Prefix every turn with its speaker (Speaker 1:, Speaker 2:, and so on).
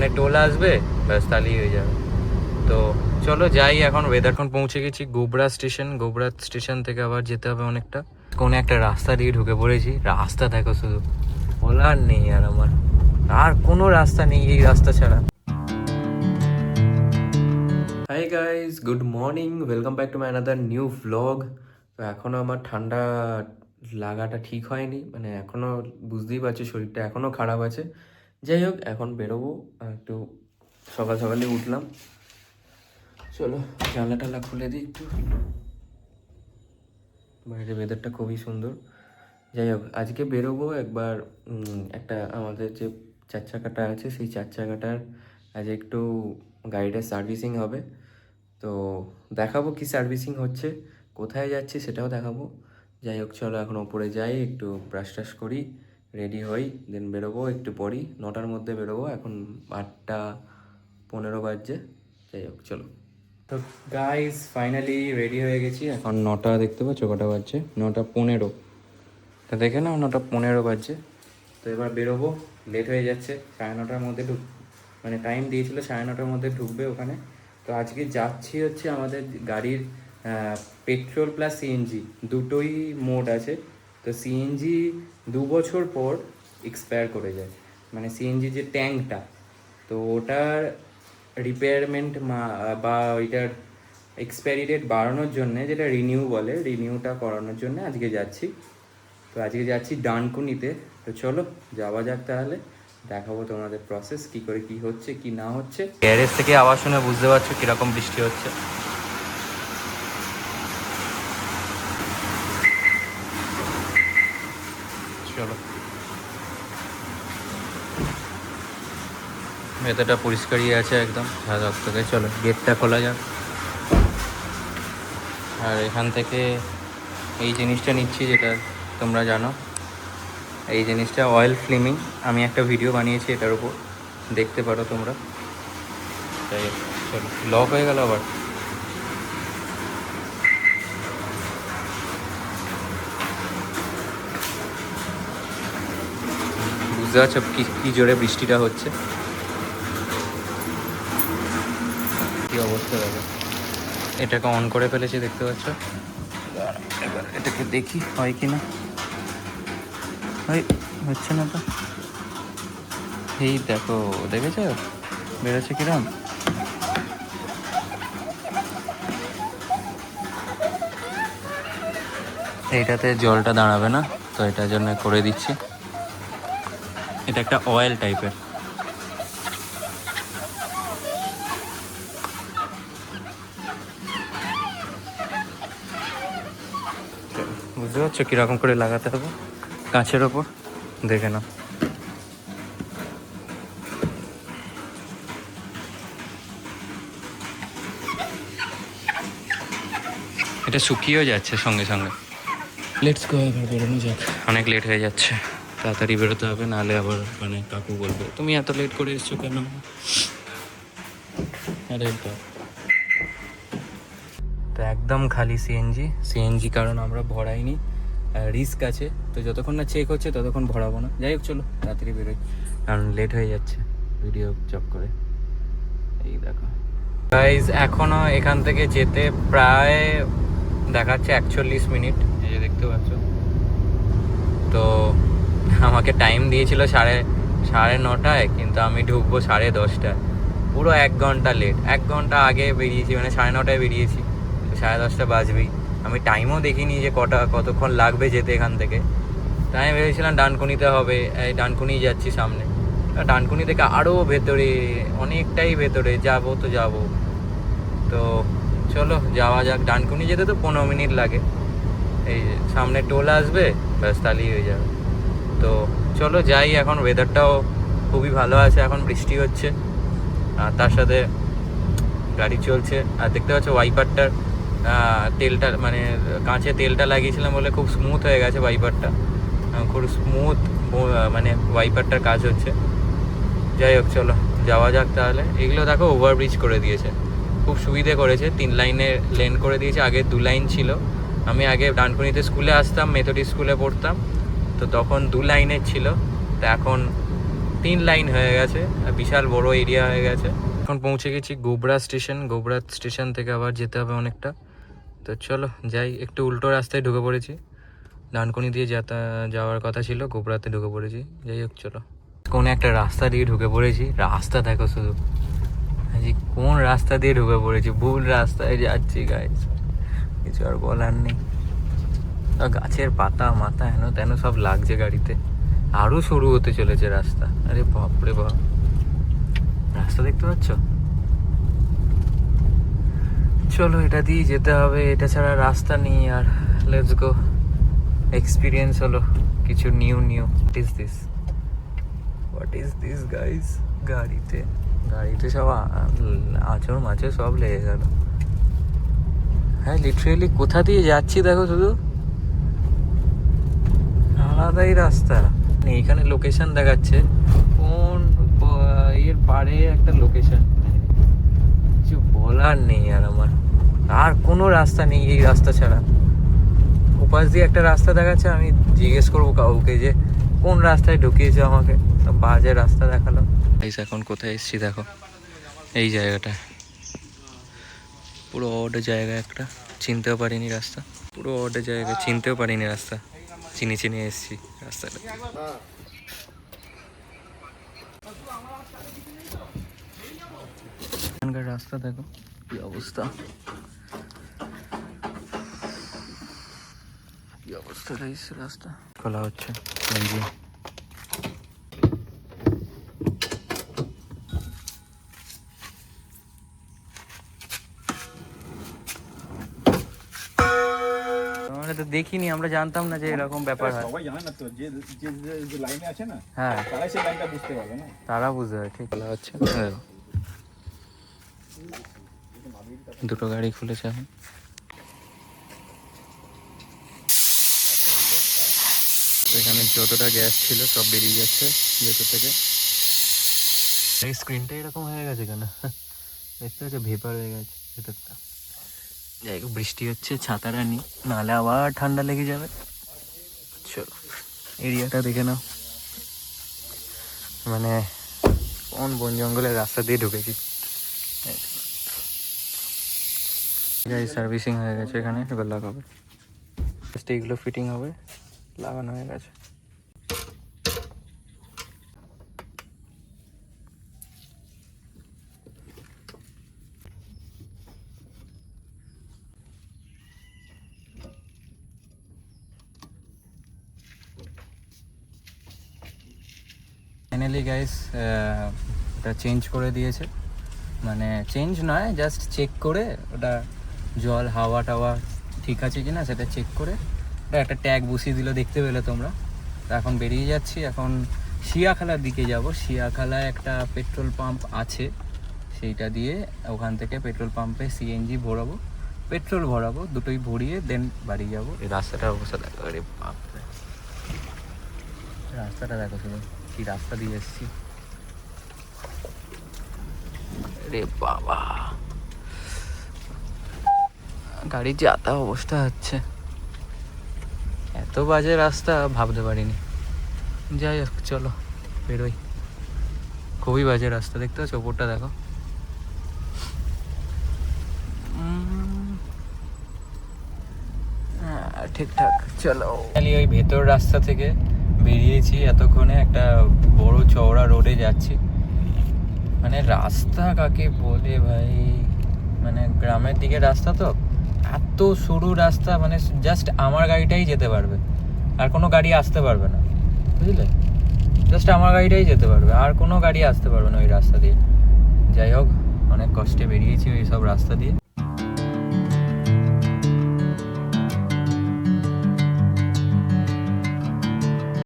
Speaker 1: মানে টোল আসবে, ব্যাস তাহলেই হয়ে যাবে। তো চলো যাই এখন। এখন পৌঁছে গেছি গোবরা স্টেশন। গোবরা স্টেশন থেকে আবার যেতে হবে অনেকটা। কোনো একটা রাস্তা দিয়ে ঢুকে পড়েছি। রাস্তা দেখো শুধু, বলার নেই আর আমার, আর কোনো রাস্তা নেই এই রাস্তা ছাড়া। Hi guys, good morning, welcome back to my another new vlog. তো এখনও আমার ঠান্ডা লাগাটা ঠিক হয়নি, মানে এখনও বুঝতেই পারছি শরীরটা এখনও খারাপ আছে। যাই হোক, এখন বেরোবো। একটু সকাল সকালে উঠলাম, চলো জানলা টালা খুলে দিই একটু। বাইরে ওয়েদারটা খুবই সুন্দর। যাই হোক, আজকে বেরোবো একবার। একটা আমাদের যে চার চাকাটা আছে, সেই চার চাকাটার আজ একটু গাড়িটার সার্ভিসিং হবে। তো দেখাবো কি সার্ভিসিং হচ্ছে, কোথায় যাচ্ছি সেটাও দেখাবো। যাই হোক চলো এখন ওপরে যাই, একটু ব্রাশ ট্রাশ করি, রেডি হই, দেন বেরোবো একটু পরই। 9টার মধ্যে বেরোবো, এখন 8টা 15 বাজছে। যাই হোক চলো। তো গাইস ফাইনালি রেডি হয়ে গেছি। এখন 9টা, দেখতে পাচ্ছ কটা বাজছে? 9টা 15। তা দেখে নাও, 9টা 15 বাজছে। তো এবার বেরোবো, লেট হয়ে যাচ্ছে। 9:30টার মধ্যে মানে টাইম দিয়েছিল 9:30টার মধ্যে ঢুকবে ওখানে। তো আজকে যাচ্ছি হচ্ছে আমাদের গাড়ির পেট্রোল প্লাস সিএনজি দুটোই মোড আছে। তো সিএনজি 2 বছর পর এক্সপায়ার করে যায়, মানে সিএনজি যে ট্যাঙ্কটা, তো ওটার রিপেয়ারমেন্ট বা ওইটার এক্সপায়ারি ডেট বাড়ানোর জন্যে, যেটা রিনিউ বলে, রিনিউটা করানোর জন্য আজকে যাচ্ছি। তো আজকে যাচ্ছি ডানকুনিতে। তো চলো যাওয়া যাক তাহলে, দেখাবো তোমাদের প্রসেস কী করে কী হচ্ছে কি না হচ্ছে। গ্যারেজ থেকে আওয়াজ শুনে বুঝতে পারছো কীরকম বৃষ্টি হচ্ছে। চলো, ভেতরটা পরিষ্কারই আছে একদম ঝাঁঝক থেকে। চলো গেটটা খোলা যাক। আর এখান থেকে এই জিনিসটা নিচ্ছি, যেটা তোমরা জানো, এই জিনিসটা অয়েল ফ্লেমিং। আমি একটা ভিডিও বানিয়েছি এটার উপর, দেখতে পারো তোমরা। তাই চলো, লক হয়ে গেল আবার। বুঝতে পারছো কি জোরে বৃষ্টিটা হচ্ছে, কি অবস্থা দেখো। এটাকে অন করে ফেলেছি, দেখতে পাচ্ছ। এবার এটাকে দেখি হয় কি না। হচ্ছে না তো। এই দেখো, দেখেছো বেরোচ্ছে কিরম। এইটাতে জলটা দাঁড়াবে না, তো এটার জন্য করে দিচ্ছি। এটা একটা অয়েল টাইপের। বুঝতে পারছো কীরকম করে লাগাতে হবে কাঁচের ওপর, দেখে নাও। এটা শুকিয়েও যাচ্ছে সঙ্গে সঙ্গে। লেটস গো, এবার বেরোনো যাক। অনেক লেট হয়ে যাচ্ছে, তাড়াতাড়ি বেরোতে হবে, নাহলে আবার মানে কাকু বলবে তুমি এত লেট করে এসছো কেন। আরে তো একদম খালি সিএনজি, কারণ আমরা ভরাইনি, রিস্ক আছে। তো যতক্ষণ না চেক হচ্ছে ততক্ষণ ভরাবো না। যাই হোক চলো তাড়াতাড়ি বেরোই, কারণ লেট হয়ে যাচ্ছে ভিডিও চক করে। এই দেখো গাইজ, এখনও এখান থেকে যেতে প্রায় দেখাচ্ছে 41 মিনিট, এই যে দেখতে পাচ্ছ। তো আমাকে টাইম দিয়েছিল সাড়ে 9টায়, কিন্তু আমি ঢুকবো 10:30টায়। পুরো 1 ঘন্টা লেট। 1 ঘন্টা আগে বেরিয়েছি, মানে 9:30টায় বেরিয়েছি, তো 10:30টা বাজবেই। আমি টাইমও দেখিনি যে কতক্ষণ লাগবে যেতে এখান থেকে। তাই আমি ভেবেছিলাম ডানকুনিতে হবে, এই ডানকুনি যাচ্ছি সামনে। ডানকুনি থেকে আরও ভেতরে, অনেকটাই ভেতরে যাবো। তো চলো যাওয়া যাক। ডানকুনি যেতে তো 15 মিনিট লাগে, এই সামনে টোল আসবে, ব্যাস তাহলেই হয়ে যাবে। তো চলো যাই এখন। ওয়েদারটাও খুবই ভালো আছে, এখন বৃষ্টি হচ্ছে, আর তার সাথে গাড়ি চলছে। আর দেখতে পাচ্ছ ওয়াইপারটার তেলটা, মানে কাঁচে তেলটা লাগিয়েছিলাম বলে খুব স্মুথ হয়ে গেছে ওয়াইপারটা, খুব স্মুথ মানে ওয়াইপারটার কাজ হচ্ছে। যাই হোক চলো যাওয়া যাক তাহলে। এগুলো দেখো ওভারব্রিজ করে দিয়েছে, খুব সুবিধে করেছে। 3 লাইনের লেন করে দিয়েছে, আগে 2 লাইন ছিল। আমি আগে ডানকুনিতে স্কুলে আসতাম, মেথডিস্ট স্কুলে পড়তাম, তো তখন 2 লাইনের ছিল। তো এখন 3 লাইন হয়ে গেছে, বিশাল বড় এরিয়া হয়ে গেছে। এখন পৌঁছে গেছি গোবরা স্টেশন। গোবরা স্টেশন থেকে আবার যেতে হবে অনেকটা। তো চলো যাই, একটু উল্টো রাস্তায় ঢুকে পড়েছি। ডানকুনি দিয়ে যাওয়ার কথা ছিল, গোবরাতে ঢুকে পড়েছি। যাই হোক চলো, কোন একটা রাস্তা দিয়ে ঢুকে পড়েছি। রাস্তা দেখো শুধু, কোন রাস্তা দিয়ে ঢুকে পড়েছি, ভুল রাস্তায় যাচ্ছি গাইস, কিছু আর বলার নেই। গাছের পাতা মাথা হেন তেন সব লাগছে গাড়িতে। আরো সরু হতে চলেছে রাস্তা। আরে বাপরে বাপ, রাস্তা দেখতে পাচ্ছ? চলো এটা দিয়ে যেতে হবে, এটা ছাড়া রাস্তা নেই। আর লেটস গো। এক্সপিরিয়েন্স হলো কিছু new. What is this guys? গাড়িতে সব আঁচড় মাচড় সব লেগে গেল। হ্যাঁ লিটারেলি কোথা দিয়ে যাচ্ছি দেখো শুধু, আলাদাই রাস্তা। এইখানে লোকেশন দেখাচ্ছে, কোন এর পারে একটা লোকেশন, কিছু বলার নেই। আর আমার আর কোনো রাস্তা নেই এই রাস্তা ছাড়া। ওপাশ দিয়ে একটা রাস্তা দেখাচ্ছে, আমি জিজ্ঞেস করবো কাউকে যে কোন রাস্তায় ঢুকিয়েছে আমাকে, বাজে রাস্তা দেখালো। এখন কোথায় এসছি দেখো, এই জায়গাটা পুরো অড জায়গা একটা, চিনতেও পারিনি রাস্তা, পুরো অড জায়গা, চিনতেও পারিনি রাস্তা, চিনে এসছি রাস্তাটা। এখানকার রাস্তা দেখো কি অবস্থা, রাস্তা খোলা হচ্ছে। তো দেখিনি, আমরা জানতাম না যে এরকম ব্যাপার হয়।
Speaker 2: সবাই জানে না তো, যে লাইনে আছে না,
Speaker 1: হ্যাঁ
Speaker 2: তারাই সেই লাইনটা বুঝতে পারবে না,
Speaker 1: তারা বুঝতে পারে। ঠিক বলা হচ্ছে। দুটো গাড়ি খুলেছে এখন। এখানে যতটা গ্যাস ছিল সব বেরিয়ে যাচ্ছে ভেতর থেকে। এই স্ক্রিনটা এরকম হয়ে গেছে কেন দেখতে পাচ্ছ, ভেপার হয়ে গেছে ভেতরটা। যাই হোক, বৃষ্টি হচ্ছে, ছাতাটা নি, নাহলে আবার ঠান্ডা লেগে যাবে। চলো এরিয়াটা দেখে নাও, মানে কোন বন জঙ্গলের রাস্তা দিয়ে ঢুকেছি। গাড়ি সার্ভিসিং হয়ে গেছে এখানে, এবার লাগাবে। জাস্ট এইগুলো ফিটিং হবে, লাগানো হয়ে গেছে। ফাইনালি গাইস ওটা চেঞ্জ করে দিয়েছে, মানে চেঞ্জ নয়, জাস্ট চেক করে ওটা জল হাওয়া টাওয়া ঠিক আছে কিনা সেটা চেক করে ওটা একটা ট্যাগ বসিয়ে দিল, দেখতে পেলে তোমরা। তো এখন বেরিয়ে যাচ্ছি, এখন শিয়াখালার দিকে যাব। শিয়াখালায় একটা পেট্রোল পাম্প আছে, সেইটা দিয়ে ওখান থেকে পেট্রোল পাম্পে সিএনজি ভরাবো, পেট্রোল ভরাবো, দুটোই ভরিয়ে দেন বাড়ি যাবো। এই রাস্তাটার অবস্থা দেখো, আরে বাপরে, রাস্তাটা দেখো শুধু, কি রাস্তা দিয়ে এসছি, রে বাবা, গাড়ির যাতা অবস্থা হচ্ছে, এত বাজে রাস্তা ভাবতে পারিনি। যাই হোক চলো বেরোই, খুবই বাজে রাস্তা, দেখতে পাচ্ছ ওপরটা দেখো। ঠিকঠাক চলো। ওই ভেতর রাস্তা থেকে বেরিয়েছি এতক্ষণে, একটা বড় চওড়া রোডে যাচ্ছি। মানে রাস্তা কাকে বলে ভাই, মানে গ্রামের দিকে রাস্তা তো, এত সরু রাস্তা, মানে জাস্ট আমার গাড়িটাই যেতে পারবে, আর কোনো গাড়ি আসতে পারবে না, বুঝলে? জাস্ট আমার গাড়িটাই যেতে পারবে, আর কোনো গাড়ি আসতে পারবে না ওই রাস্তা দিয়ে। যাই হোক, অনেক কষ্টে বেরিয়েছি ওই সব রাস্তা দিয়ে।